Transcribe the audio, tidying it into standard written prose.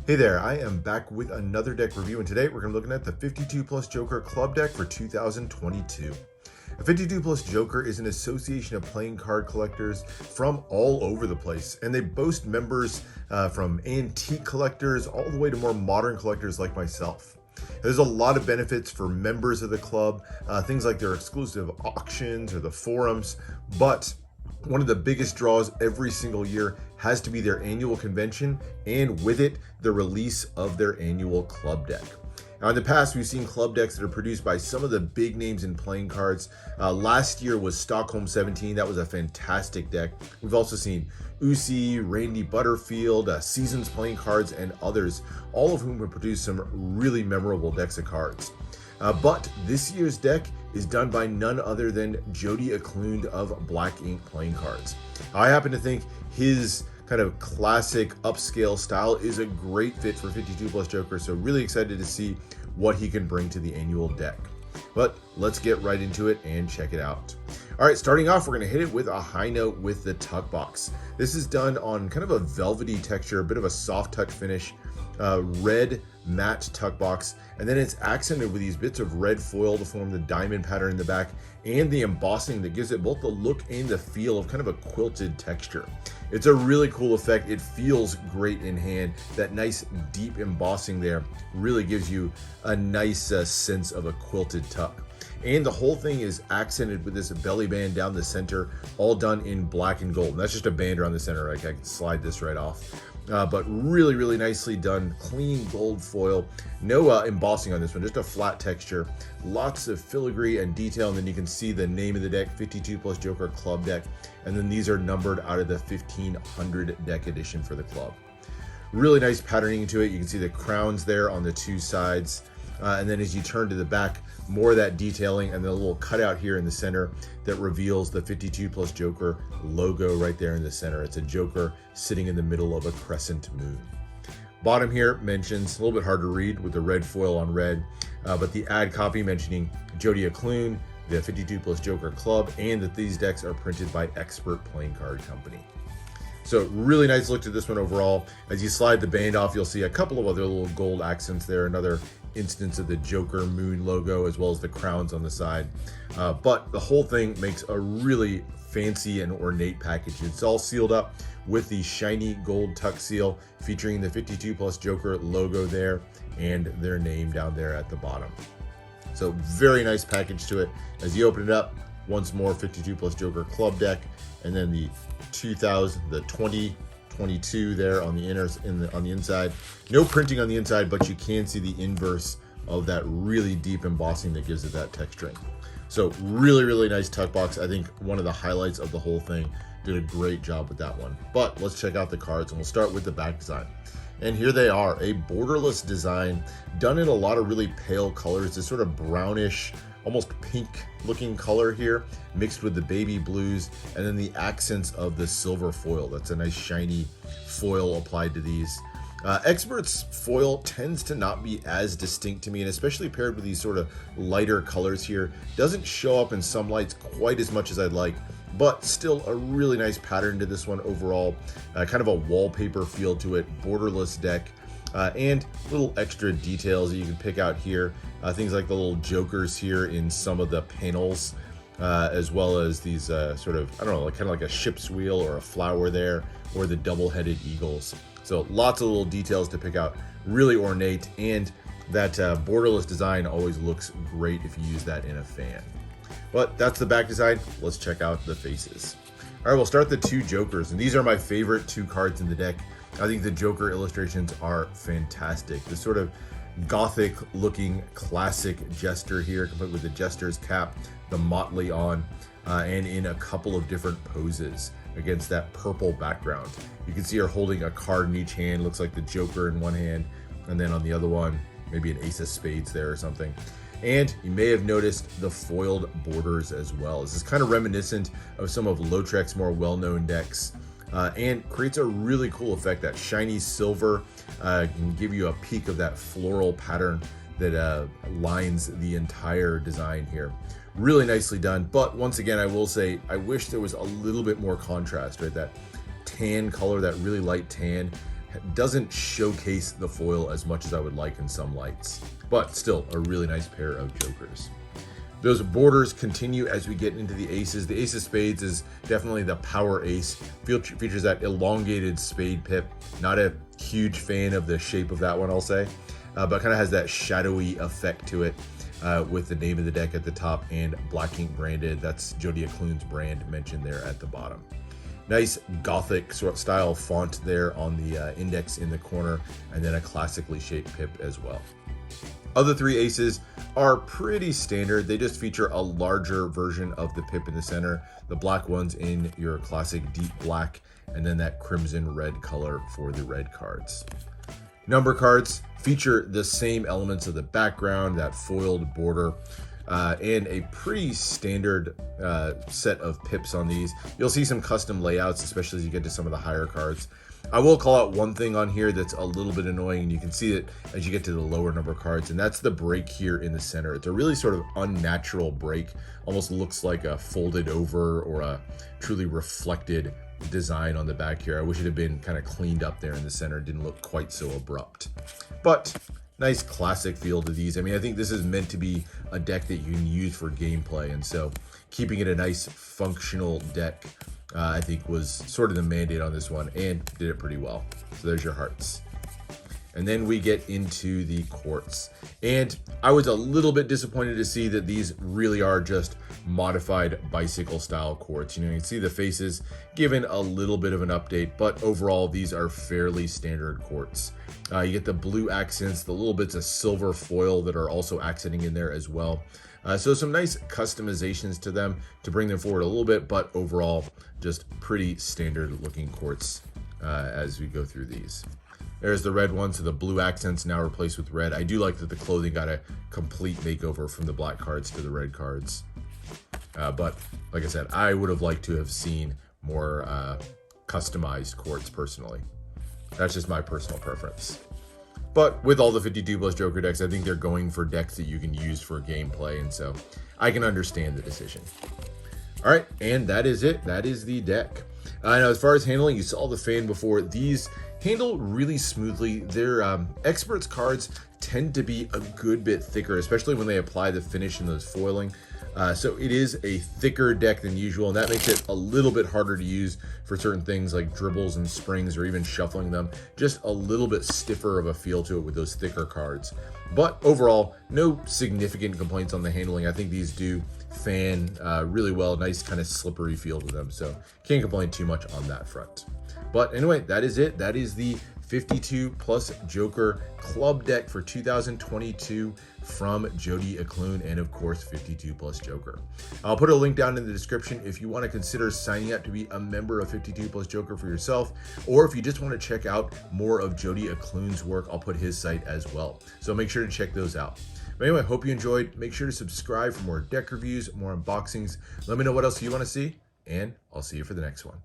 Hey there, I am back with another deck review, and today we're going to be looking at the 52+Joker Club deck for 2022. A 52+Joker is an association of playing card collectors from all over the place, and they boast members from antique collectors all the way to more modern collectors like myself. There's a lot of benefits for members of the club, things like their exclusive auctions or the forums, but one of the biggest draws every single year has to be their annual convention, and with it, the release of their annual club deck. Now, in the past, we've seen club decks that are produced by some of the big names in playing cards. Last year was Stockholm 17. That was a fantastic deck. We've also seen Uzi, Randy Butterfield, Seasons Playing Cards, and others, all of whom have produced some really memorable decks of cards. But this year's deck is done by none other than Jody Eklund of Black Ink Playing Cards. I happen to think his kind of classic upscale style is a great fit for 52+Joker, so really excited to see what he can bring to the annual deck. But let's get right into it and check it out. All right, starting off, we're going to hit it with a high note with the tuck box. This is done on kind of a velvety texture, a bit of a soft touch finish, red matte tuck box, and then it's accented with these bits of red foil to form the diamond pattern in the back and the embossing that gives it both the look and the feel of kind of a quilted texture. It's a really cool effect. It feels great in hand. That nice deep embossing there really gives you a nice sense of a quilted tuck. And the whole thing is accented with this belly band down the center, all done in black and gold. And that's just a band around the center. I can slide this right off. But really, really nicely done. Clean gold foil. No embossing on this one, just a flat texture. Lots of filigree and detail. And then you can see the name of the deck, 52+Joker Club Deck. And then these are numbered out of the 1500 deck edition for the club. Really nice patterning to it. You can see the crowns there on the two sides. And then as you turn to the back, more of that detailing and then a little cutout here in the center that reveals the 52+Joker logo right there in the center. It's a Joker sitting in the middle of a crescent moon. Bottom here mentions, a little bit hard to read with the red foil on red, but the ad copy mentioning Jody Eklund, the 52+Joker Club, and that these decks are printed by Expert Playing Card Company. So really nice look to this one overall. As you slide the band off, you'll see a couple of other little gold accents there, another instance of the Joker moon logo, as well as the crowns on the side. But the whole thing makes a really fancy and ornate package. It's all sealed up with the shiny gold tuck seal featuring the 52+Joker logo there and their name down there at the bottom. So very nice package to it. As you open it up, once more 52+Joker Club deck, and then the 2022 there on the on the inside. No printing on the inside, but you can see the inverse of that really deep embossing that gives it that texturing. So really, really nice tuck box. I think one of the highlights of the whole thing. Did a great job with that one. But let's check out the cards, and we'll start with the back design. And here they are, a borderless design done in a lot of really pale colors, this sort of brownish, almost pink looking color here, mixed with the baby blues, and then the accents of the silver foil. That's a nice shiny foil applied to these. Expert's foil tends to not be as distinct to me, and especially paired with these sort of lighter colors here, doesn't show up in some lights quite as much as I'd like, but still a really nice pattern to this one overall. Kind of a wallpaper feel to it, borderless deck, and little extra details that you can pick out here. Things like the little jokers here in some of the panels, as well as these sort of, I don't know, kind of like a ship's wheel or a flower there, or the double-headed eagles. So lots of little details to pick out, really ornate, and that borderless design always looks great if you use that in a fan. But that's the back design. Let's check out the faces. All right, we'll start the two Jokers, and these are my favorite two cards in the deck. I think the Joker illustrations are fantastic. This sort of gothic looking classic jester here, complete with the jester's cap, the motley on, and in a couple of different poses against that purple background. You can see her holding a card in each hand. Looks like the Joker in one hand, and then on the other one, maybe an ace of spades there or something. And you may have noticed the foiled borders as well. This is kind of reminiscent of some of Lautrec's more well-known decks, and creates a really cool effect. That shiny silver can give you a peek of that floral pattern that lines the entire design here. Really nicely done, but once again, I will say, I wish there was a little bit more contrast, right? That tan color, that really light tan, doesn't showcase the foil as much as I would like in some lights, but still a really nice pair of Jokers. Those borders continue as we get into the aces. The ace of spades is definitely the power ace. Features that elongated spade pip. Not a huge fan of the shape of that one, I'll say, but kind of has that shadowy effect to it with the name of the deck at the top and black ink branded. That's Jody Eklund's brand mentioned there at the bottom. Nice Gothic sort of style font there on the index in the corner, and then a classically shaped pip as well. Other three aces are pretty standard. They just feature a larger version of the pip in the center, the black ones in your classic deep black, and then that crimson red color for the red cards. Number cards feature the same elements of the background, that foiled border, and a pretty standard set of pips on these. You'll see some custom layouts, especially as you get to some of the higher cards. I will call out one thing on here that's a little bit annoying, and you can see it as you get to the lower number cards, and that's the break here in the center. It's a really sort of unnatural break, almost looks like a folded over or a truly reflected design on the back here. I wish it had been kind of cleaned up there in the center. It didn't look quite so abrupt, but nice classic feel to these. I mean, I think this is meant to be a deck that you can use for gameplay, and so keeping it a nice functional deck I think was sort of the mandate on this one, and did it pretty well. So there's your hearts. And then we get into the quartz. And I was a little bit disappointed to see that these really are just modified bicycle style quartz. You know, you can see the faces given a little bit of an update, but overall these are fairly standard quartz. You get the blue accents, the little bits of silver foil that are also accenting in there as well. So some nice customizations to them to bring them forward a little bit, but overall just pretty standard looking quartz as we go through these. There's the red one, so the blue accents now replaced with red. I do like that the clothing got a complete makeover from the black cards to the red cards. But like I said, I would have liked to have seen more customized quartz personally. That's just my personal preference. But with all the 52+ Joker decks, I think they're going for decks that you can use for gameplay, and so I can understand the decision. All right, and that is it. That is the deck. Now, as far as handling, you saw the fan before. These handle really smoothly. Their experts cards tend to be a good bit thicker, especially when they apply the finish in those foiling. So it is a thicker deck than usual, and that makes it a little bit harder to use for certain things like dribbles and springs or even shuffling them. Just a little bit stiffer of a feel to it with those thicker cards. But overall, no significant complaints on the handling. I think these do fan really well. Nice kind of slippery feel to them, so can't complain too much on that front. But anyway, that is it. That is the 52+ Joker club deck for 2022 from Jody Eklund and of course 52+ Joker. I'll put a link down in the description if you want to consider signing up to be a member of 52+ Joker for yourself, or if you just want to check out more of Jody Eklund's work, I'll put his site as well. So make sure to check those out. But anyway, hope you enjoyed. Make sure to subscribe for more deck reviews, more unboxings. Let me know what else you want to see, and I'll see you for the next one.